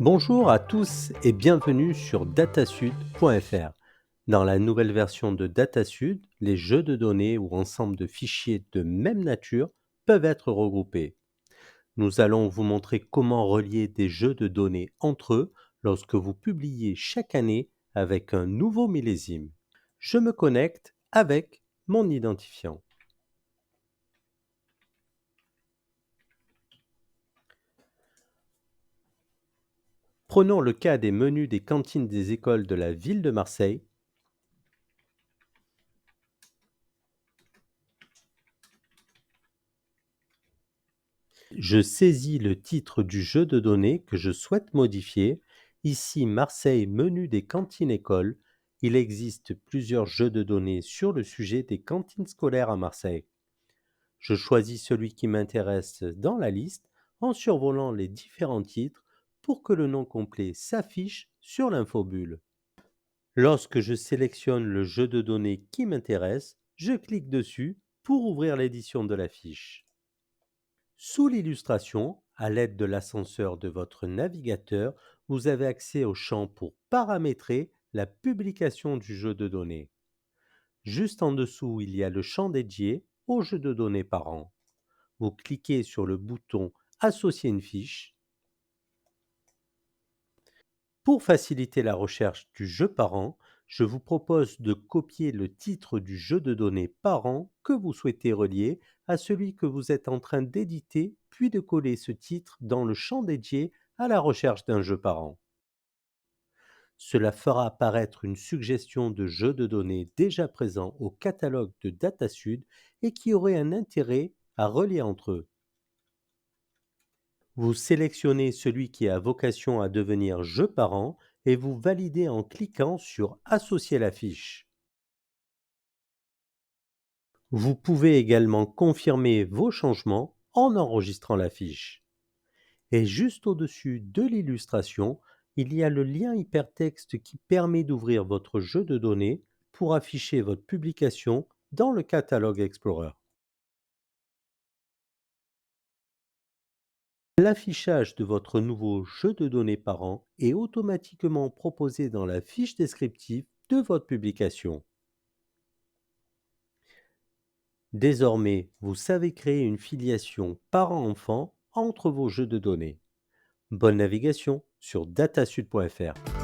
Bonjour à tous et bienvenue sur datasud.fr. Dans la nouvelle version de Datasud, les jeux de données ou ensembles de fichiers de même nature peuvent être regroupés. Nous allons vous montrer comment relier des jeux de données entre eux lorsque vous publiez chaque année avec un nouveau millésime. Je me connecte avec mon identifiant. Prenons le cas des menus des cantines des écoles de la ville de Marseille. Je saisis le titre du jeu de données que je souhaite modifier. Ici, Marseille, menu des cantines écoles. Il existe plusieurs jeux de données sur le sujet des cantines scolaires à Marseille. Je choisis celui qui m'intéresse dans la liste en survolant les différents titres pour que le nom complet s'affiche sur l'infobulle. Lorsque je sélectionne le jeu de données qui m'intéresse, je clique dessus pour ouvrir l'édition de la fiche. Sous l'illustration, à l'aide de l'ascenseur de votre navigateur, vous avez accès au champ pour paramétrer la publication du jeu de données. Juste en dessous, il y a le champ dédié au jeu de données parent. Vous cliquez sur le bouton Associer une fiche. Pour faciliter la recherche du jeu parent, je vous propose de copier le titre du jeu de données parent que vous souhaitez relier à celui que vous êtes en train d'éditer, puis de coller ce titre dans le champ dédié à la recherche d'un jeu parent. Cela fera apparaître une suggestion de jeux de données déjà présents au catalogue de Datasud et qui auraient un intérêt à relier entre eux. Vous sélectionnez celui qui a vocation à devenir jeu parent et vous validez en cliquant sur Associer la fiche. Vous pouvez également confirmer vos changements en enregistrant la fiche. Et juste au-dessus de l'illustration, il y a le lien hypertexte qui permet d'ouvrir votre jeu de données pour afficher votre publication dans le catalogue Explorer. L'affichage de votre nouveau jeu de données parent est automatiquement proposé dans la fiche descriptive de votre publication. Désormais, vous savez créer une filiation parent-enfant entre vos jeux de données. Bonne navigation sur datasud.fr.